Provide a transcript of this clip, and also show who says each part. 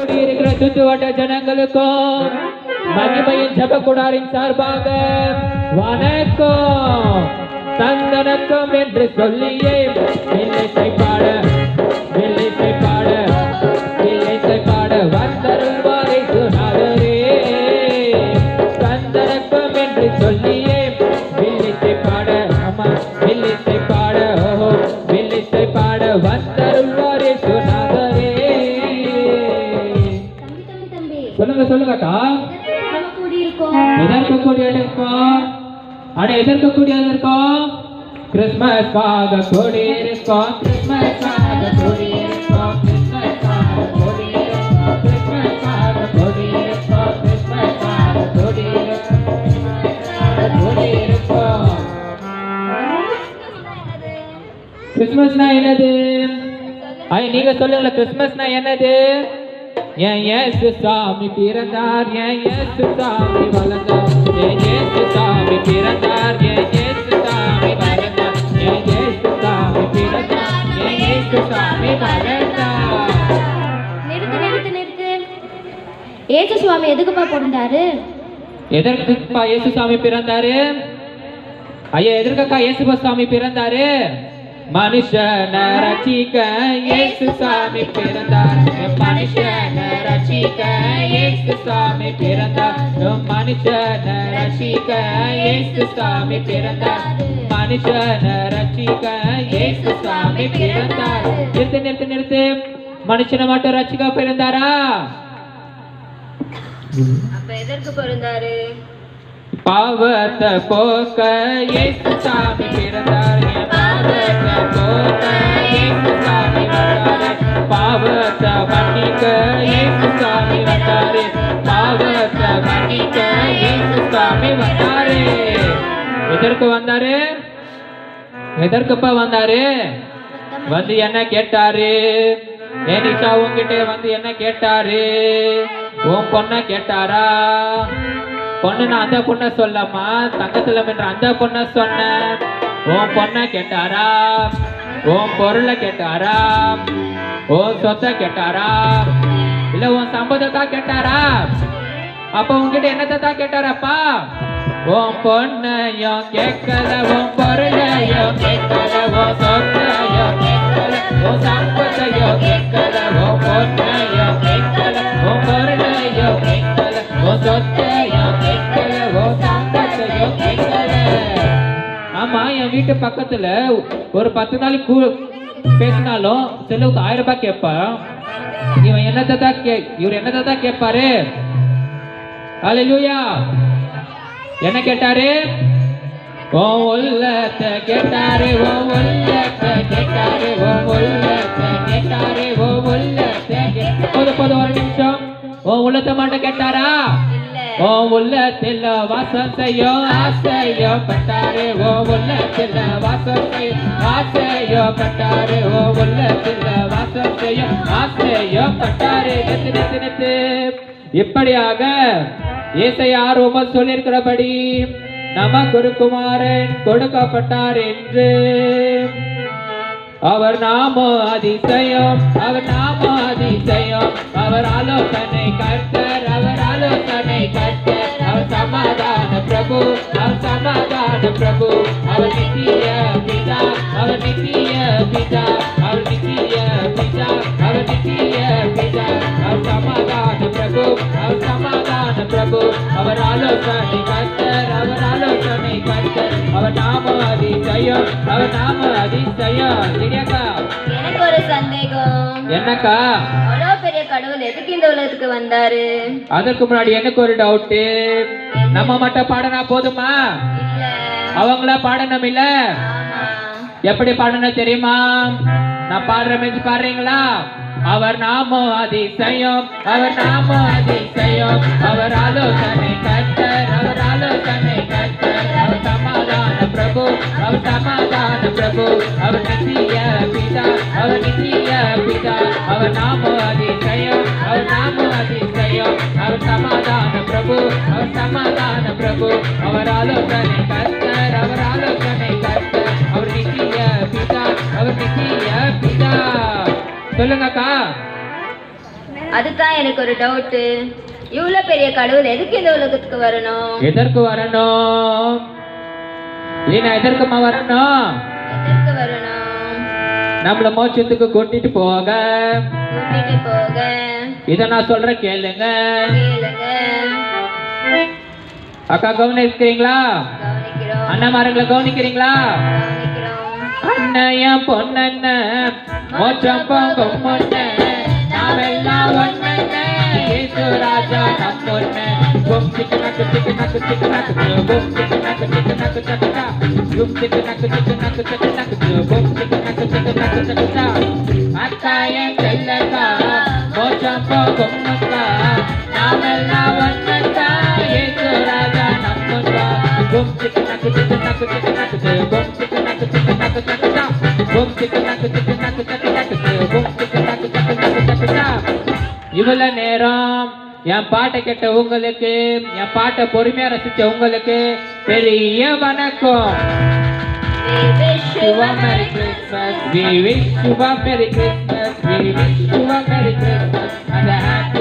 Speaker 1: இருக்கிற சுற்றுவட்ட ஜனங்களுக்கும் மகிமையின் ஜப கூடாரின் சார்பாக வணக்கம் தந்தனக்கம் என்று சொல்லியே வில்லிசை பாட வில்லிசை பாட வில்லிசை பாட வந்தருள்வாரை சுனாதரே தந்தனக்கம் என்று சொல்லியே வில்லிசை பாட அம்மா வில்லிசை பாட ஓஹோ வில்லிசை பாட வந்தருள்வாரை சுனாதரே. சொல்லுங்க சொல்லுங்கக்கா, எதற்கு கூடியிருக்கோம்? அட எதற்கு கூடியிருக்கோம்? கிறிஸ்மஸ்க்காக கூடியிருக்கோம், கிறிஸ்மஸ்க்காக கூடியிருக்கோம், கிறிஸ்மஸ்க்காக கூடியிருக்கோம், கிறிஸ்மஸ்க்காக கூடியிருக்கோம், கிறிஸ்மஸ்க்காக கூடியிருக்கோம். கிறிஸ்மஸ்னா என்னது? நீங்க சொல்லுங்களேன், கிறிஸ்மஸ்னா என்னது? என் இயேசு சாமி பிறந்தார், என் இயேசு சாமி வளர்ந்தார், என் இயேசு சாமி பிறந்தார், என் இயேசு சாமி வளர்ந்தார், என் இயேசு சாமி பிறந்தார், என் இயேசு சாமி வளர்ந்தார்.
Speaker 2: நிறுத்து நிறுத்து நிறுத்து. இயேசு சுவாமி எதுக்குப்பா பிறந்தாரு?
Speaker 1: எதற்குப்பா இயேசு சாமி பிறந்தாரு? ஐயா எதற்கக்கா இயேசு சாமி பிறந்தாரு? மனுஷனை ரட்சிக்க இயேசு சாமி பிறந்தார், மனுஷனை ரட்சிக்க இயேசு சாமி பிறந்தார், மனுஷனை ரட்சிக்க இயேசு சாமி பிறந்தார், மனுஷனை ரட்சிக்க இயேசு சாமி பிறந்தார். நிறுத்து நிறுத்து நிறுத்து. மனுஷனை மட்டும் ரட்சிக்க பிறந்தாரா?
Speaker 2: அப்ப எதற்கு பிறந்தாரு?
Speaker 1: பாவத்தை போக்க இயேசு சாமி பிறந்தார், பாவத்தை போக்க இயேசு சாமி வந்தாரு, பாவத்தை மன்னிக்க இயேசு சாமி வந்தாரு, பாவத்தை மன்னிக்க இயேசு சாமி வந்தாரு. எதற்கு வந்தாரு? எதற்குப்பா வந்தாரு? வந்து என்ன கேட்டாரு? ஏனிஷா உங்ககிட்ட வந்து என்ன கேட்டாரு? உன் பொண்ண கேட்டாரா? பொண்ணு நான் அந்த பொண்ண சொல்லம்மா, தங்கத்துல என்ற அந்த பொண்ண சொன்ன. உன் பொண்ண கேட்டாரா? உன் பொருளை கேட்டாரா? உன் சொத்தை கேட்டாரா? இல்ல உன் சம்பதத்தா கேட்டாரா? அப்ப உங்ககிட்ட என்னத்தான் கேட்டாரப்பா? உன் பொண்ணையும் கேட்கல, உன் பொருளையும் கேட்கல, உன் சொத்தையும் கேட்கல, உன் சம்பத்தையும் கேட்கல, உன் பொண்ணையும் கேட்கல, உன் பொருளையும் கேட்கல, உன் சொத்தையும் கேட்கல, உன் சம்பத்தையும் கேட்கல. ஆமா, என் வீட்டு பக்கத்துல ஒரு 10 நாளைக்கு பேசினாலும் செலவுக்கு 1000 ரூபாய் கேட்பான். இவன் இவர் என்னதான் கேட்பாரு? அல்லேலூயா. என்ன கேட்டாரு? ஓ உள்ளத்தை கேட்டாரு, ஓ உள்ளத்தை கேட்டாரு, ஓ உள்ளத்தை கேட்டாரு, ஓ உள்ளத்தை கேட்டாரு. போதும் ஒரு நிமிஷம். ஓ உள்ளத்தை மட்டும் கேட்டாரா? ஓ உள்ளத்தில் வாசம் செய்யும் ஆசையோ பட்டாரு, ஓ உள்ளத்தில் வாசம் செய்யும் ஆசையோ பட்டாரு, ஓ உள்ளத்தில் வாசம் செய்யும் ஆசையோ பட்டாரு. நெத்து நெத்து நெத்து. இப்படியாக ஏசாயா சொல்லியிருக்கிறபடி நமக்கு ஒரு குமாரன் கொடுக்கப்பட்டார் என்று. அவர் நாமோ அதிசயம், அவர் நாமோ அதிசயம், அவர் ஆலோசனை கர்த்தர், அவர் ஆலோசனை கர்த்தர், அவர் சமாதான பிரபு, அவர் சமாதான பிரபு, அவர் நித்திய பிதா, அவர் நித்திய பிதா, அவர் நித்திய பிதா, அவர் நித்திய பிதா, அவர் சமாதான பிரபு, அவர் சமாதான பிரபு, அவர் ஆலோசனை கர்த்தர், அவர் ஆலோசனை கர்த்தர், அவர் நாமோ அதிசயம், அவர் நாமோ அதிசயம்.
Speaker 2: எனக்கு ஒரு சந்தேகம்.
Speaker 1: என்னக்கா?
Speaker 2: அவ்வளோ பெரிய கடவுள் எதுக்கு இந்த உலகத்துக்கு வந்தாரு?
Speaker 1: அதற்கு முன்னாடி எனக்கு ஒரு டவுட். நம்ம மட்டும் பாடனா போதுமா? அவங்கள பாடணும் இல்ல? எப்படி பாடணும் தெரியுமா? நான் பாடுற மாதிரி பாடுறீங்களா? அவர் நாமோ அதிசயம், அவர் நாமோ அதிசயம், அவர் ஆலோசனை கர்த்தர், அவர் ஆலோசனை கர்த்தர், அவர் சமாதான பிரபு, அவர் சமாதான பிரபு, அவர் நித்திய பிதா, அவர் நித்திய பிதா, அவர் நாமோ அதிசயம், அவர் நாமோ அதிசயம், அவர் சமாதான பிரபு, அவர் சமாதான பிரபு, அவர் ஆலோசனை கர்த்தர், அவர் ஆலோசனை கர்த்தர், அவர் நித்திய பிதா, அவர் நித்திய பிதா. சொல்லுங்கக்கா.
Speaker 2: அதுதான் எனக்கு ஒரு டவுட்டு. இவ்வளவு பெரிய கடவுள் எதுக்கு இந்த உலகத்துக்கு வரணும்?
Speaker 1: எதற்கு வரணும்? லீனா எதற்குமா வரணும்?
Speaker 2: எதற்கு வரணும்?
Speaker 1: நம்மள மோட்சத்துக்கு கூட்டிட்டு போக.
Speaker 2: கூட்டிட்டு போக.
Speaker 1: இத நான் சொல்ற கேளுங்க.
Speaker 2: கேளுங்க.
Speaker 1: அக்கா கவனிக்கிறீங்களா?
Speaker 2: கவனிக்கிறோம்.
Speaker 1: அண்ணாமார்களை கவனிக்கிறீங்களா?
Speaker 2: கவனிக்கிறோம்.
Speaker 1: அண்ணையன் பொண்ணண்ண மோட்சம் போகும் பொண்ண நாமெல்லாம் ஒண்ணண்ண இயேசு ராஜா நம் பொண்ண கும் சிக்கு நக்கு சிக்கு நக்கு சிக்கு நக்கு கும் சிக்கு நக்கு சிக்கு நக்கு சக்கா கும் சிக்கு நக்கு சிக்கு நக்கு சிக்கு நக்கு கும் சிக்கு நக்கு சிக்கு நக்கு சக்கா அக்காயன் செல்லக்கா மோட்சம் போகும் அக்கா நாமெல்லாம் ஒண்ணண்ண இயேசு ராஜா நம் பொண்ண கும் சிக்கு நக்கு சிக்கு நக்கு சிக்கு நக்கு கும் சிக்கு நக்கு சிக்கு நக்கு சக்கா கும் சிக்கு நக்கு சிக்கு நக்கு சக்கு நக்கு கும் சிக்கு நக்கு சிக்கு நக்கு சக்கா. இவ்வளவு நேரம் என் பாட்டை கேட்ட உங்களுக்கு, என் பாட்டை பொறுமையா ரசிச்ச உங்களுக்கு பெரிய வணக்கம்.
Speaker 2: We wish you a Merry Christmas.
Speaker 1: We wish you a Merry Christmas. We wish you a Merry Christmas and a happy